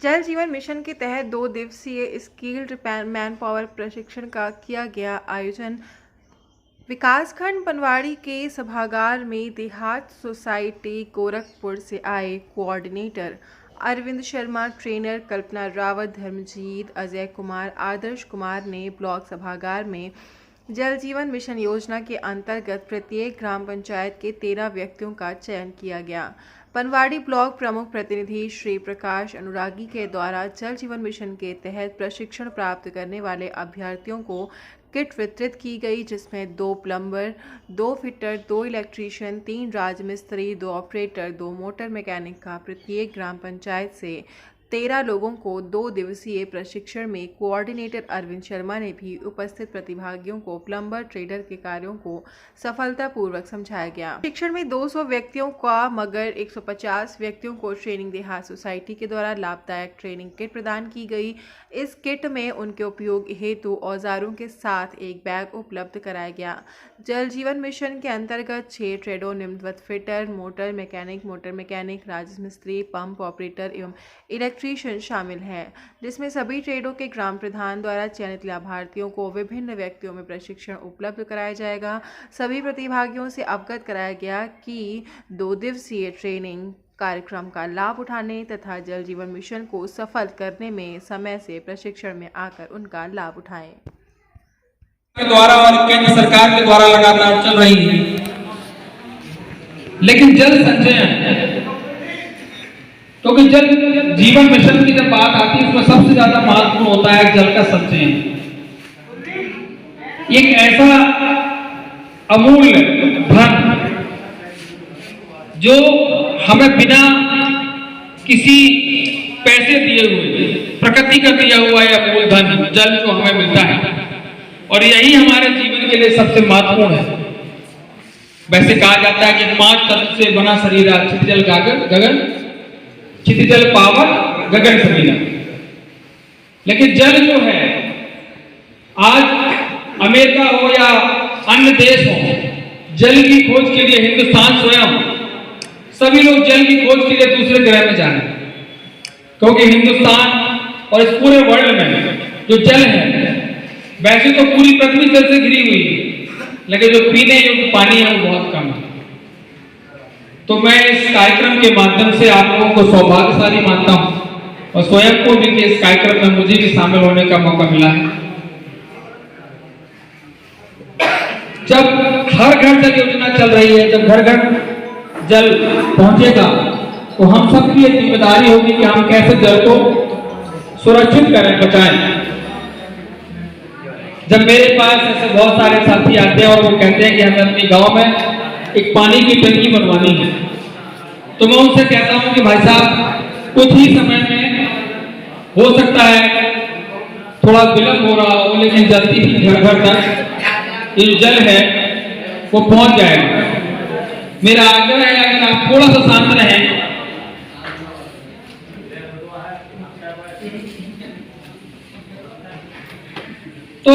जल जीवन मिशन के तहत 2 दिवसीय स्किल्ड मैन पावर प्रशिक्षण का किया गया आयोजन। विकासखंड पनवाड़ी के सभागार में देहात सोसाइटी गोरखपुर से आए कोऑर्डिनेटर अरविंद शर्मा, ट्रेनर कल्पना रावत, धर्मजीत, अजय कुमार, आदर्श कुमार ने ब्लॉक सभागार में जल जीवन मिशन योजना के अंतर्गत प्रत्येक ग्राम पंचायत के 13 व्यक्तियों का चयन किया गया। पनवाड़ी ब्लॉक प्रमुख प्रतिनिधि श्री प्रकाश अनुरागी के द्वारा जल जीवन मिशन के तहत प्रशिक्षण प्राप्त करने वाले अभ्यर्थियों को किट वितरित की गई, जिसमें 2 प्लम्बर, 2 फिटर, 2 इलेक्ट्रीशियन, 3 राजमिस्त्री, 2 ऑपरेटर, 2 मोटर मैकेनिक का प्रत्येक ग्राम पंचायत से 13 लोगों को 2 दिवसीय प्रशिक्षण में कोऑर्डिनेटर अरविंद शर्मा ने भी उपस्थित प्रतिभागियों को प्लम्बर ट्रेडर के कार्यों को सफलतापूर्वक समझाया गया। प्रशिक्षण में 200 व्यक्तियों का मगर 150 व्यक्तियों को ट्रेनिंग देहात सोसाइटी के द्वारा लाभदायक ट्रेनिंग किट प्रदान की गई। इस किट में उनके उपयोग हेतु औजारों के साथ एक बैग उपलब्ध कराया गया। जल जीवन मिशन के अंतर्गत 6 ट्रेडों निम्नवत फिटर, मोटर मैकेनिक, राजमिस्त्री, पंप ऑपरेटर एवं इलेक्ट्रीशियन शामिल हैं, जिसमें सभी ट्रेडों के ग्राम प्रधान द्वारा चयनित लाभार्थियों को विभिन्न व्यक्तियों में प्रशिक्षण उपलब्ध कराया जाएगा। सभी प्रतिभागियों से अवगत कराया गया कि 2 दिवसीय ट्रेनिंग कार्यक्रम का लाभ उठाने तथा जल जीवन मिशन को सफल करने में समय से प्रशिक्षण में आकर उनका लाभ उठाएं। के द्वारा और केंद्र सरकार के द्वारा लगातार चल रही है, लेकिन जल संचयन, क्योंकि जल जीवन मिशन की जब बात आती है उसमें सबसे ज्यादा महत्वपूर्ण होता है जल का संचयन। एक ऐसा अमूल्य धन जो हमें बिना किसी पैसे दिए हुए प्रकृति का दिया हुआ है अमूल्य धन जल जो हमें मिलता है, और यही हमारे जीवन के लिए सबसे महत्वपूर्ण है। वैसे कहा जाता है कि 5 तत्व से बना शरीर है, क्षितिजल गगन, क्षितिजल पावन, गगन समीरा। लेकिन जल जो है, आज अमेरिका हो या अन्य देश हो, जल की खोज के लिए हिंदुस्तान स्वयं सभी लोग जल की खोज के लिए दूसरे ग्रह में जा रहे हैं, क्योंकि हिंदुस्तान और इस पूरे वर्ल्ड में जो जल है, वैसे तो पूरी पृथ्वी जल से घिरी हुई है, लेकिन जो पीने योग्य पानी है वो बहुत कम है। तो मैं इस कार्यक्रम के माध्यम से आप लोगों को सौभाग्यशाली मानता हूं और स्वयं को भी इस कार्यक्रम में मुझे भी शामिल होने का मौका मिला है। जब हर घर जल योजना चल रही है, जब घर घर जल पहुंचेगा, तो हम सबकी ये जिम्मेदारी होगी कि हम कैसे जल को सुरक्षित करें, बचाएं। जब मेरे पास ऐसे बहुत सारे साथी आते हैं और वो कहते हैं कि हमें अपने गांव में एक पानी की टंकी बनवानी है, तो मैं उनसे कहता हूं कि भाई साहब, कुछ ही समय में हो सकता है थोड़ा विलंब हो रहा हो, लेकिन जल्दी ही घर घर तक ये जल है वो पहुंच जाएगा। मेरा आग्रह है कि आप थोड़ा सा शांत रहें। तो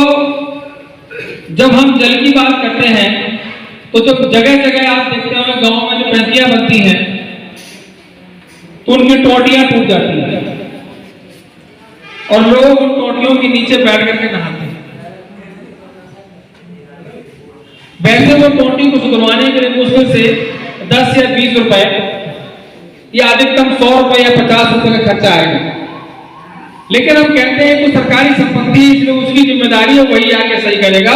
जब हम जल की बात करते हैं, तो जब जगह जगह आप देखते हो गांव में जो टंकियां बनती हैं, तो उनकी टोटियां टूट जाती हैं और लोग उन टोटियों के नीचे बैठ करके नहाते हैं। वैसे वो टोटी को सुधरवाने के लिए मुश्किल से 10 या 20 रुपए या अधिकतम 100 रुपए या 50 रुपए का खर्चा आएगा, लेकिन हम कहते हैं कि सरकारी संपत्ति, इसलिए उसकी जिम्मेदारी है वही आके सही करेगा।